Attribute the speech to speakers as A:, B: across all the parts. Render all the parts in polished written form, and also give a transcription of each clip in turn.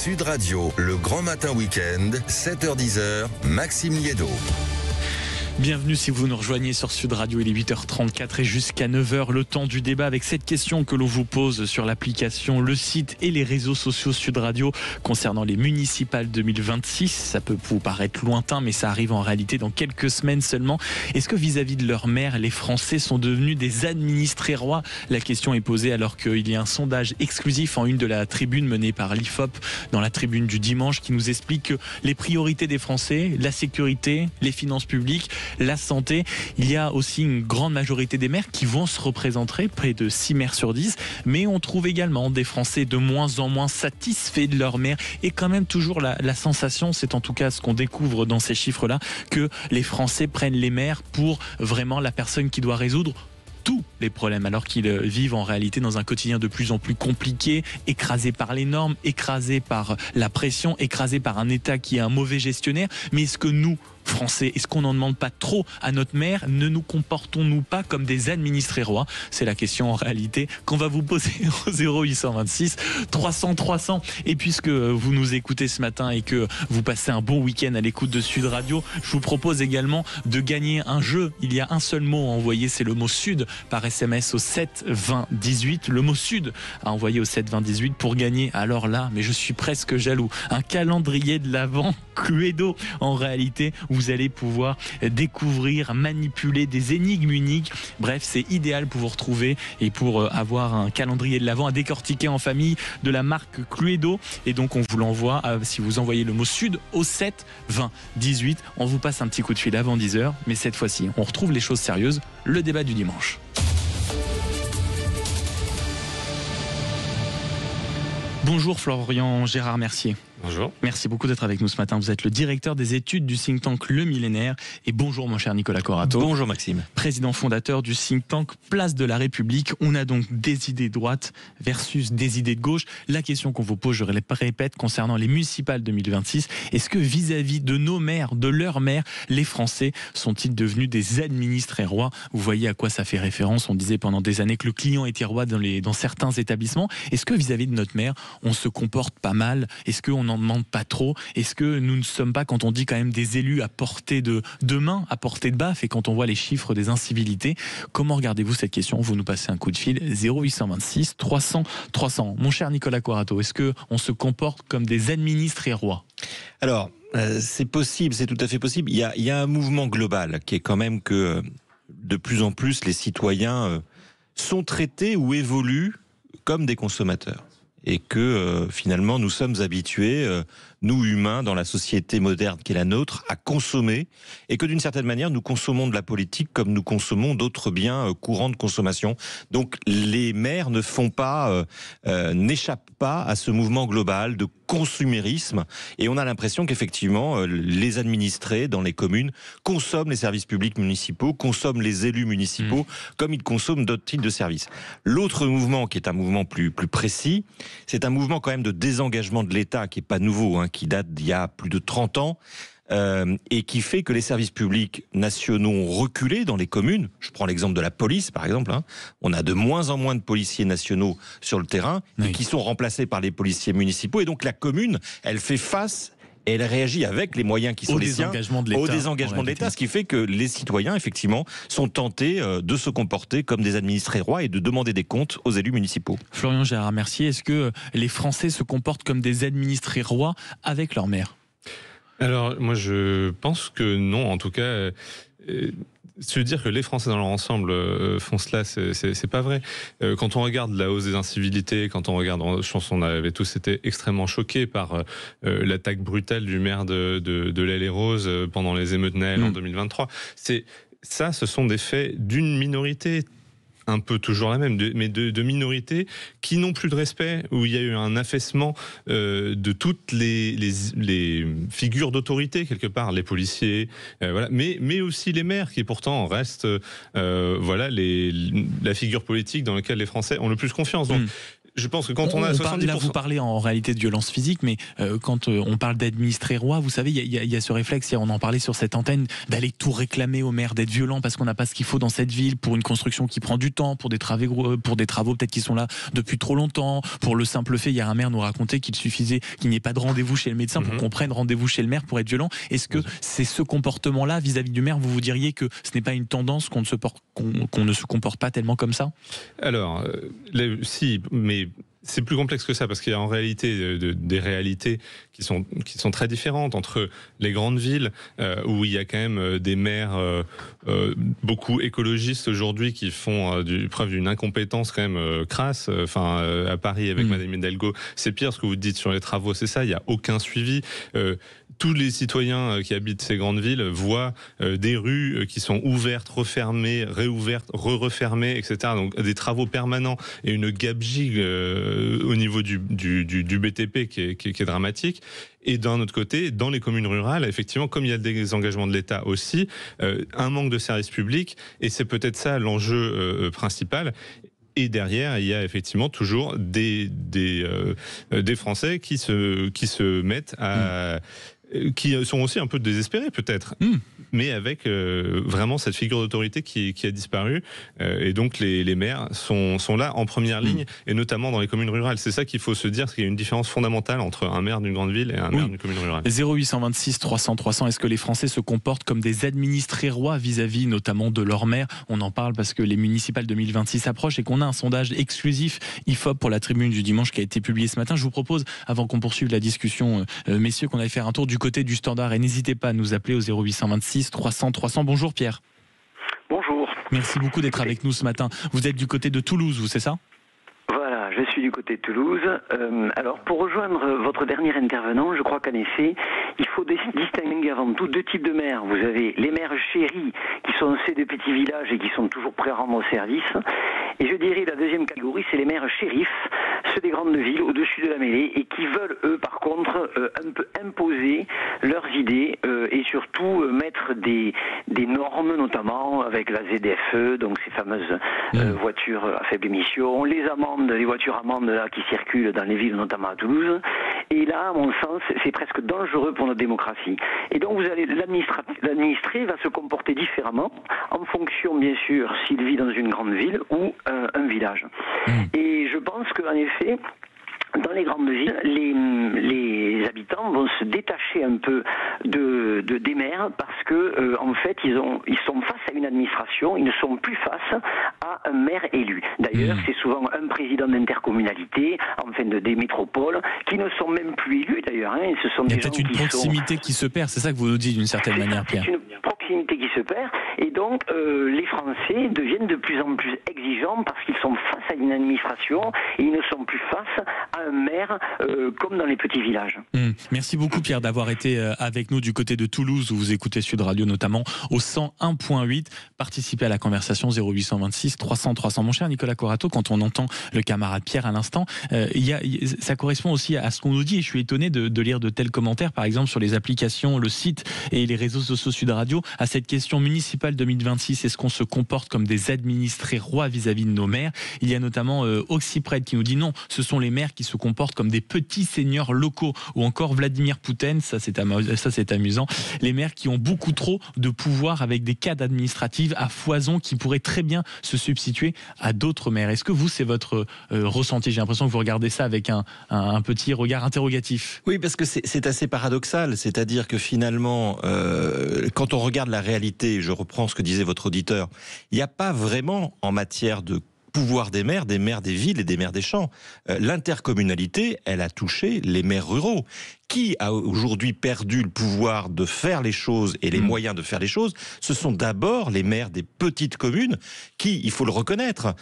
A: Sud Radio, le grand matin week-end, 7h-10h, Maxime Liédo.
B: Bienvenue si vous nous rejoignez sur Sud Radio, il est 8h34 et jusqu'à 9h, le temps du débat avec cette question que l'on vous pose sur l'application, le site et les réseaux sociaux Sud Radio concernant les municipales 2026. Ça peut vous paraître lointain, mais ça arrive en réalité dans quelques semaines seulement. Est-ce que vis-à-vis de leur maire, les Français sont devenus des administrés rois? La question est posée alors qu'il y a un sondage exclusif en une de la tribune menée par l'IFOP dans la tribune du dimanche qui nous explique que les priorités des Français, la sécurité, les finances publiques, la santé, il y a aussi une grande majorité des maires qui vont se représenter, près de 6 maires sur 10, mais on trouve également des Français de moins en moins satisfaits de leur maire et quand même toujours la sensation, c'est en tout cas ce qu'on découvre dans ces chiffres-là, que les Français prennent les maires pour vraiment la personne qui doit résoudre tous les problèmes, alors qu'ils vivent en réalité dans un quotidien de plus en plus compliqué, écrasé par les normes, écrasé par la pression, écrasé par un État qui est un mauvais gestionnaire. Mais est-ce que nous, Français, est-ce qu'on n'en demande pas trop à notre maire? Ne nous comportons-nous pas comme des administrés rois? C'est la question en réalité qu'on va vous poser au 0826 300 300. Et puisque vous nous écoutez ce matin et que vous passez un bon week-end à l'écoute de Sud Radio, je vous propose également de gagner un jeu. Il y a un seul mot à envoyer, c'est le mot Sud par SMS au 7 20 18. Le mot Sud à envoyer au 7 20 18 pour gagner. Alors là, mais je suis presque jaloux, un calendrier de l'Avent Cluedo. En réalité, vous allez pouvoir découvrir, manipuler des énigmes uniques. Bref, c'est idéal pour vous retrouver et pour avoir un calendrier de l'Avent à décortiquer en famille de la marque Cluedo. Et donc, on vous l'envoie si vous envoyez le mot Sud au 7 20 18. On vous passe un petit coup de fil avant 10h. Mais cette fois-ci, on retrouve les choses sérieuses, le débat du dimanche. Bonjour Florian Gérard Mercier.
C: Bonjour.
B: Merci beaucoup d'être avec nous ce matin. Vous êtes le directeur des études du think tank Le Millénaire. Et bonjour mon cher Nicolas Corato.
C: Bonjour Maxime.
B: Président fondateur du think tank Place de la République. On a donc des idées droites versus des idées de gauche. La question qu'on vous pose, je répète, concernant les municipales 2026, est-ce que vis-à-vis de nos maires, de leurs maires, les Français sont-ils devenus des administrés rois? Vous voyez à quoi ça fait référence. On disait pendant des années que le client était roi dans certains établissements. Est-ce que vis-à-vis de notre maire, on se comporte pas mal? Est-ce qu'on n'en demande pas trop? Est-ce que nous ne sommes pas, quand on dit quand même des élus à portée de main, à portée de baffe, et quand on voit les chiffres des incivilités, comment regardez-vous cette question? Vous nous passez un coup de fil 0826 300 300. Mon cher Nicolas Corato, est-ce que on se comporte comme des administrés rois?
C: Alors, c'est possible, c'est tout à fait possible. Il y a un mouvement global qui est quand même que de plus en plus les citoyens sont traités ou évoluent comme des consommateurs. Et que finalement nous sommes habitués, nous humains, dans la société moderne qui est la nôtre, à consommer, et que d'une certaine manière nous consommons de la politique comme nous consommons d'autres biens courants de consommation. Donc les maires n'échappent pas à ce mouvement global de consumérisme, et on a l'impression qu'effectivement les administrés dans les communes consomment les services publics municipaux, consomment les élus municipaux comme ils consomment d'autres types de services. L'autre mouvement, qui est un mouvement plus précis, c'est un mouvement quand même de désengagement de l'État qui est pas nouveau, qui date d'il y a plus de 30 ans, et qui fait que les services publics nationaux ont reculé dans les communes. Je prends l'exemple de la police, par exemple. On a de moins en moins de policiers nationaux sur le terrain, et qui sont remplacés par les policiers municipaux. Et donc la commune, elle fait face, et elle réagit avec les moyens qui sont les siens au désengagement de l'État, ce qui fait que les citoyens, effectivement, sont tentés de se comporter comme des administrés rois et de demander des comptes aux élus municipaux.
B: Florian Gérard Mercier, est-ce que les Français se comportent comme des administrés rois avec leur maire?
D: Alors, moi, je pense que non. En tout cas, se dire que les Français dans leur ensemble font cela, c'est pas vrai. Quand on regarde la hausse des incivilités, quand on regarde, je pense qu'on avait tous été extrêmement choqués par l'attaque brutale du maire de l'Haye-les-Roses pendant les émeutes Naël en 2023. Ce sont des faits d'une minorité, un peu toujours la même, mais de minorités qui n'ont plus de respect, où il y a eu un affaissement de toutes les figures d'autorité, quelque part, les policiers, voilà, mais aussi les maires, qui pourtant restent la figure politique dans laquelle les Français ont le plus confiance. Donc, Je pense que quand on a 70%...
B: Là, vous parlez en réalité de violence physique, mais quand on parle d'administrer roi, vous savez, il y a ce réflexe, on en parlait sur cette antenne, d'aller tout réclamer au maire, d'être violent parce qu'on n'a pas ce qu'il faut dans cette ville, pour une construction qui prend du temps, pour des travaux peut-être qui sont là depuis trop longtemps. Pour le simple fait, hier un maire nous racontait qu'il suffisait qu'il n'y ait pas de rendez-vous chez le médecin pour qu'on prenne rendez-vous chez le maire pour être violent. Est-ce que c'est ce comportement-là vis-à-vis du maire, vous diriez que ce n'est pas une tendance qu'on ne se comporte pas tellement comme ça?
D: Alors, si, mais c'est plus complexe que ça, parce qu'il y a en réalité des réalités qui sont très différentes entre les grandes villes, où il y a quand même des maires beaucoup écologistes aujourd'hui qui font preuve d'une incompétence quand même crasse. À Paris avec Madame Hidalgo, c'est pire ce que vous dites sur les travaux, c'est ça, il n'y a aucun suivi. Tous les citoyens qui habitent ces grandes villes voient des rues qui sont ouvertes, refermées, réouvertes, refermées, etc. Donc des travaux permanents et une gabegie au niveau du BTP qui est dramatique. Et d'un autre côté, dans les communes rurales, effectivement, comme il y a des engagements de l'État aussi, un manque de services publics, et c'est peut-être ça l'enjeu principal. Et derrière, il y a effectivement toujours des Français qui se mettent à... qui sont aussi un peu désespérés peut-être, mais avec vraiment cette figure d'autorité qui a disparu, et donc les maires sont là en première ligne, et notamment dans les communes rurales. C'est ça qu'il faut se dire, c'est qu'il y a une différence fondamentale entre un maire d'une grande ville et un maire d'une commune rurale.
B: 0826 300 300, est-ce que les Français se comportent comme des administrés rois vis-à-vis notamment de leur maire? On en parle parce que les municipales 2026 approchent et qu'on a un sondage exclusif IFOP pour la Tribune du dimanche qui a été publié ce matin. Je vous propose, avant qu'on poursuive la discussion, messieurs, qu'on aille faire un tour du côté du standard, et n'hésitez pas à nous appeler au 0826 300 300. Bonjour Pierre.
E: Bonjour.
B: Merci beaucoup d'être avec nous ce matin. Vous êtes du côté de Toulouse, vous, c'est ça?
E: Voilà, je suis du côté de Toulouse. Alors, pour rejoindre votre dernier intervenant, je crois qu'en effet, il faut distinguer avant tout deux types de maires. Vous avez les maires chéris, qui sont ceux des petits villages et qui sont toujours prêts à rendre service. Et je dirais la deuxième catégorie, c'est les maires shérifs, ceux des grandes villes au-dessus de la mêlée, et qui veulent, eux, par contre, un peu imposer leurs idées et surtout mettre des normes, notamment avec la ZFE, donc ces fameuses voitures à faible émission, les voitures amendes là, qui circulent dans les villes, notamment à Toulouse. Et là, à mon sens, c'est presque dangereux pour notre démocratie. Et donc, l'administré va se comporter différemment en fonction, bien sûr, s'il vit dans une grande ville ou un village. Et je pense qu'en effet, dans les grandes villes, les habitants vont se détacher un peu des maires parce que en fait ils sont face à une administration, ils ne sont plus face à un maire élu. D'ailleurs, c'est souvent un président d'intercommunalité, enfin des métropoles, qui ne sont même plus élus d'ailleurs. Ce sont
B: Il y a peut-être une proximité qui se perd, c'est ça que vous nous dites d'une certaine manière, Pierre.
E: C'est une proximité qui se perd, et donc les Français deviennent de plus en plus exigeants parce qu'ils sont face à une administration et ils ne sont plus face à un maire comme dans les petits villages.
B: Merci beaucoup Pierre d'avoir été avec nous du côté de Toulouse, où vous écoutez Sud Radio notamment au 101.8. Participez à la conversation 0826 300 300. Mon cher Nicolas Corato, quand on entend le camarade Pierre à l'instant, ça correspond aussi à ce qu'on nous dit, et je suis étonné de lire de tels commentaires, par exemple sur les applications, le site et les réseaux sociaux Sud Radio, à cette question municipale 2026, est-ce qu'on se comporte comme des administrés rois vis-à-vis de nos maires? Il y a notamment Oxypred qui nous dit non, ce sont les maires qui se comportent comme des petits seigneurs locaux, ou encore Vladimir Poutine, ça c'est amusant, les maires qui ont beaucoup trop de pouvoir avec des cadres administratifs à foison qui pourraient très bien se substituer à d'autres maires. Est-ce que vous, c'est votre ressenti? J'ai l'impression que vous regardez ça avec un petit regard interrogatif.
C: Oui, parce que c'est assez paradoxal, c'est-à-dire que finalement, quand on regarde la réalité, je reprends ce que disait votre auditeur, il n'y a pas vraiment en matière de pouvoir des maires des villes et des maires des champs. L'intercommunalité, elle a touché les maires ruraux. Qui a aujourd'hui perdu le pouvoir de faire les choses et les moyens de faire les choses? Ce sont d'abord les maires des petites communes qui, il faut le reconnaître,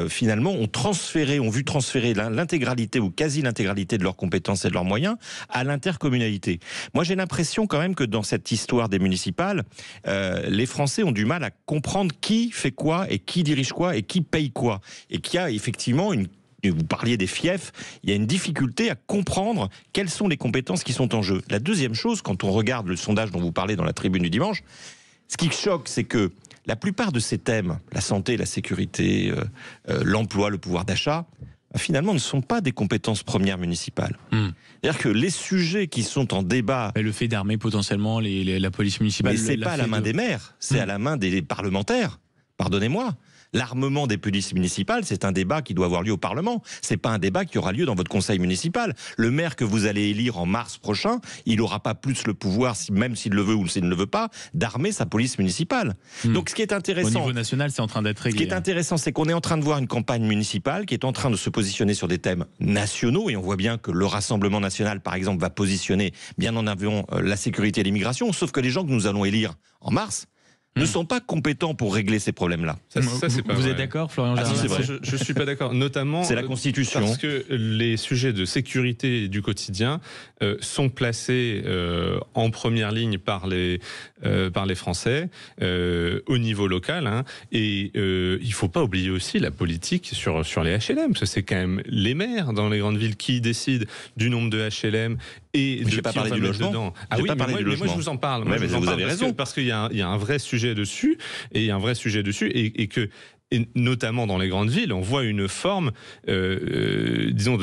C: finalement ont vu transférer l'intégralité ou quasi l'intégralité de leurs compétences et de leurs moyens à l'intercommunalité. Moi, j'ai l'impression quand même que dans cette histoire des municipales, les Français ont du mal à comprendre qui fait quoi et qui dirige quoi et qui paye quoi. Et qu'il y a effectivement vous parliez des fiefs, il y a une difficulté à comprendre quelles sont les compétences qui sont en jeu. La deuxième chose, quand on regarde le sondage dont vous parlez dans la Tribune du dimanche, ce qui choque, c'est que la plupart de ces thèmes, la santé, la sécurité, l'emploi, le pouvoir d'achat, finalement ne sont pas des compétences premières municipales. C'est-à-dire que les sujets qui sont en débat...
B: Le fait d'armer potentiellement la police municipale...
C: Mais c'est pas à la main des maires, c'est à la main des parlementaires. Pardonnez-moi. L'armement des polices municipales, c'est un débat qui doit avoir lieu au Parlement. C'est pas un débat qui aura lieu dans votre conseil municipal. Le maire que vous allez élire en mars prochain, il n'aura pas plus le pouvoir, même s'il le veut ou s'il ne le veut pas, d'armer sa police municipale. Donc ce qui est intéressant...
B: Au niveau national, c'est en train d'être réglé.
C: Ce qui est intéressant, c'est qu'on est en train de voir une campagne municipale qui est en train de se positionner sur des thèmes nationaux, et on voit bien que le Rassemblement national, par exemple, va positionner bien en avant la sécurité et l'immigration, sauf que les gens que nous allons élire en mars ne sont pas compétents pour régler ces problèmes-là.
D: Ça, c'est pas
B: vous
D: vrai.
B: êtes d'accord, Florian Germain?
C: c'est vrai.
D: Je suis pas d'accord. Notamment,
C: c'est la Constitution.
D: Parce que les sujets de sécurité du quotidien sont placés en première ligne par les Français au niveau local. Hein, et il faut pas oublier aussi la politique sur les HLM. Parce que c'est quand même les maires dans les grandes villes qui décident du nombre de HLM et de
C: qui on va mettre dedans.
D: Ah oui, mais moi je vous en parle.
C: Mais vous avez raison.
D: Parce qu'il y a un vrai sujet dessus, et notamment dans les grandes villes, on voit une forme, disons,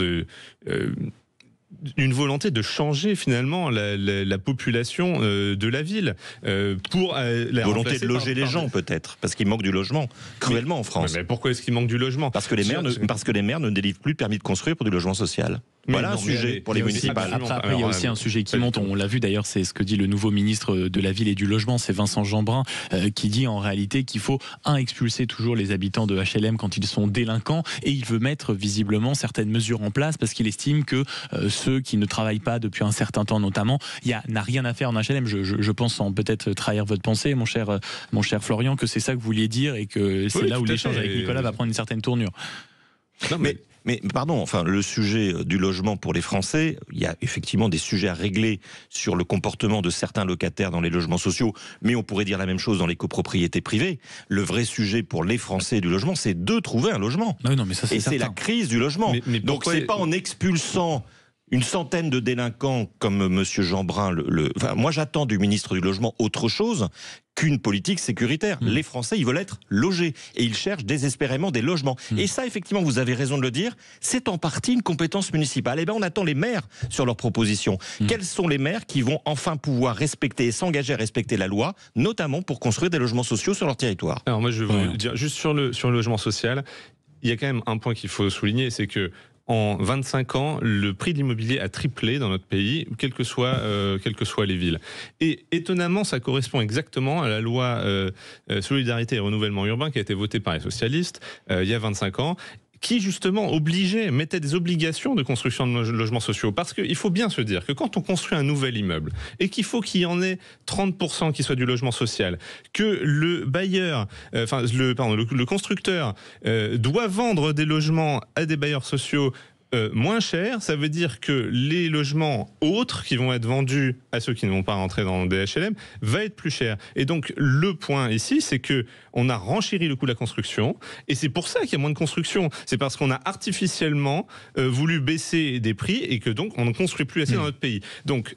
D: une volonté de changer finalement la population de la ville pour la
C: volonté de loger les gens peut-être, parce qu'il manque du logement cruellement en France.
D: Mais pourquoi est-ce qu'il manque du logement?
C: Parce que les maires ne délivrent plus de permis de construire pour du logement social. Voilà un sujet pour les municipales.
B: Après, il y a aussi un sujet qui monte, on l'a vu d'ailleurs, c'est ce que dit le nouveau ministre de la Ville et du Logement, c'est Vincent Jeanbrun, qui dit en réalité qu'il faut expulser toujours les habitants de HLM quand ils sont délinquants, et il veut mettre visiblement certaines mesures en place parce qu'il estime que ceux qui ne travaillent pas depuis un certain temps notamment, n'a rien à faire en HLM. Je pense, sans peut-être trahir votre pensée, mon cher Florian, que c'est ça que vous vouliez dire et que c'est là où l'échange avec Nicolas va prendre une certaine tournure.
C: Non, mais pardon, enfin, le sujet du logement pour les Français, il y a effectivement des sujets à régler sur le comportement de certains locataires dans les logements sociaux, mais on pourrait dire la même chose dans les copropriétés privées. Le vrai sujet pour les Français du logement, c'est de trouver un logement.
B: Non, mais ça, c'est certain.
C: C'est la crise du logement. Donc c'est pas en expulsant une centaine de délinquants comme Monsieur Jeanbrun. Enfin, moi, j'attends du ministre du Logement autre chose qu'une politique sécuritaire. Les Français, ils veulent être logés et ils cherchent désespérément des logements. Et ça, effectivement, vous avez raison de le dire, c'est en partie une compétence municipale. Eh bien, on attend les maires sur leurs propositions. Quels sont les maires qui vont enfin pouvoir respecter et s'engager à respecter la loi, notamment pour construire des logements sociaux sur leur territoire?
D: Alors moi, je vais vous dire, juste sur le logement social, il y a quand même un point qu'il faut souligner, c'est que en 25 ans, le prix de l'immobilier a triplé dans notre pays, quelles que soient les villes. Et étonnamment, ça correspond exactement à la loi Solidarité et Renouvellement Urbain qui a été votée par les socialistes il y a 25 ans, qui justement mettait des obligations de construction de logements sociaux. Parce qu'il faut bien se dire que quand on construit un nouvel immeuble, et qu'il faut qu'il y en ait 30% qui soit du logement social, que le bailleur, le constructeur doit vendre des logements à des bailleurs sociaux moins cher, ça veut dire que les logements autres qui vont être vendus à ceux qui ne vont pas rentrer dans des HLM va être plus cher. Et donc le point ici, c'est que on a renchéri le coût de la construction, et c'est pour ça qu'il y a moins de construction. C'est parce qu'on a artificiellement voulu baisser des prix et que donc on ne construit plus assez dans notre pays. Donc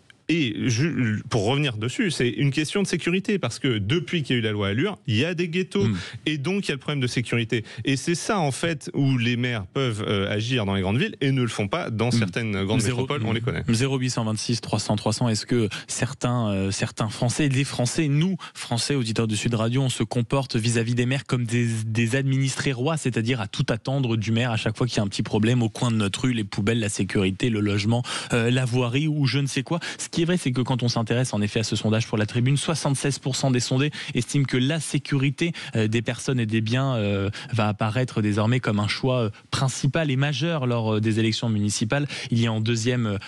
D: pour revenir dessus, c'est une question de sécurité, parce que depuis qu'il y a eu la loi Allure, il y a des ghettos, et donc il y a le problème de sécurité. Et c'est ça, en fait, où les maires peuvent agir dans les grandes villes et ne le font pas dans certaines grandes métropoles, on les connaît.
B: 0826 300 300, est-ce que certains Français, les Français, nous, Français, auditeurs de Sud Radio, on se comporte vis-à-vis des maires comme des administrés rois, c'est-à-dire à tout attendre du maire à chaque fois qu'il y a un petit problème au coin de notre rue, les poubelles, la sécurité, le logement, la voirie ou je ne sais quoi. Ce qui est vrai, c'est que quand on s'intéresse en effet à ce sondage pour la Tribune, 76% des sondés estiment que la sécurité des personnes et des biens va apparaître désormais comme un choix principal et majeur lors des élections municipales. Il y a en deuxième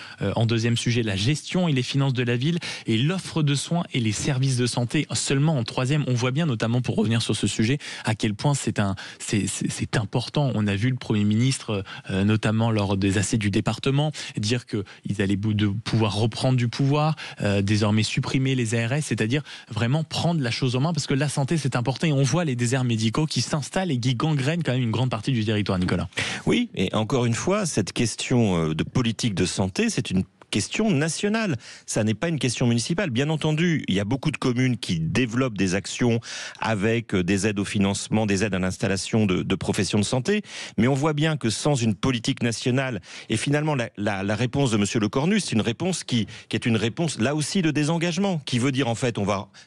B: sujet la gestion et les finances de la ville, et l'offre de soins et les services de santé seulement en troisième. On voit bien, notamment pour revenir sur ce sujet, à quel point c'est important. On a vu le Premier ministre, notamment lors des assises du département, dire qu'ils allaient pouvoir reprendre du pouvoir, désormais supprimer les ARS, c'est-à-dire vraiment prendre la chose en main, parce que la santé c'est important, et on voit les déserts médicaux qui s'installent et qui gangrènent quand même une grande partie du territoire, Nicolas.
C: Oui, et encore une fois, cette question de politique de santé, c'est une question nationale. Ça n'est pas une question municipale. Bien entendu, il y a beaucoup de communes qui développent des actions avec des aides au financement, des aides à l'installation de professions de santé, mais on voit bien que sans une politique nationale, et finalement la réponse de Monsieur Lecornu, c'est une réponse qui est une réponse là aussi de désengagement, qui veut dire en fait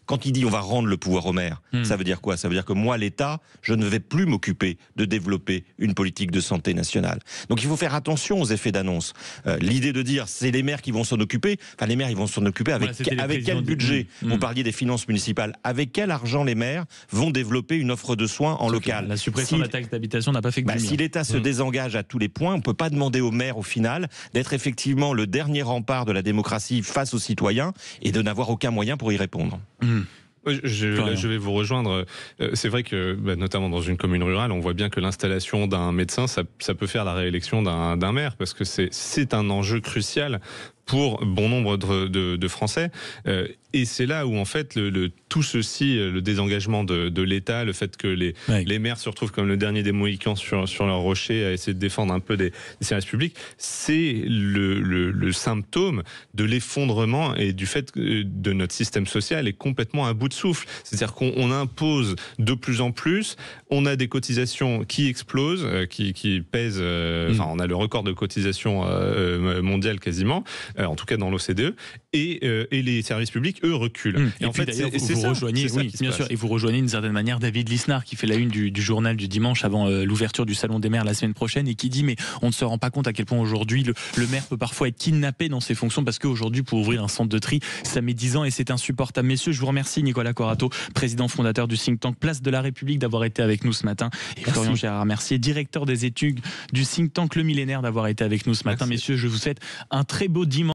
C: quand il dit on va rendre le pouvoir au maire, ça veut dire quoi? Ça veut dire que moi, l'État, je ne vais plus m'occuper de développer une politique de santé nationale. Donc il faut faire attention aux effets d'annonce. L'idée de dire c'est les maires qui vont s'en occuper, enfin les maires ils vont s'en occuper avec quel budget? Vous parliez des finances municipales, avec quel argent les maires vont développer une offre de soins en local?
B: La suppression de la taxe d'habitation n'a pas fait que
C: si l'État se désengage à tous les points, on ne peut pas demander aux maires au final d'être effectivement le dernier rempart de la démocratie face aux citoyens et de n'avoir aucun moyen pour y répondre.
D: Je vais vous rejoindre. C'est vrai que, notamment dans une commune rurale, on voit bien que l'installation d'un médecin, ça peut faire la réélection d'un maire, parce que c'est un enjeu crucial pour bon nombre de Français. Et c'est là où, en fait, tout ceci, le désengagement de l'État, le fait que les maires se retrouvent comme le dernier des Mohicans sur leur rocher à essayer de défendre un peu des services publics, c'est le symptôme de l'effondrement et du fait que de notre système social est complètement à bout de souffle. C'est-à-dire qu'on impose de plus en plus, on a des cotisations qui explosent, qui pèsent, enfin on a le record de cotisation mondiale quasiment, en tout cas dans l'OCDE, et les services publics, eux, reculent.
B: Et en fait, vous rejoignez, bien sûr, et vous rejoignez d'une certaine manière David Lisnard, qui fait la une du journal du dimanche avant l'ouverture du Salon des maires la semaine prochaine, et qui dit mais on ne se rend pas compte à quel point aujourd'hui le maire peut parfois être kidnappé dans ses fonctions, parce qu'aujourd'hui pour ouvrir un centre de tri, ça met 10 ans et c'est insupportable. Messieurs, je vous remercie, Nicolas Corato, président fondateur du think tank Place de la République, d'avoir été avec nous ce matin, et Florian Gérard Mercier, directeur des études du think tank Le Millénaire, d'avoir été avec nous ce matin. Messieurs, je vous souhaite un très beau dimanche.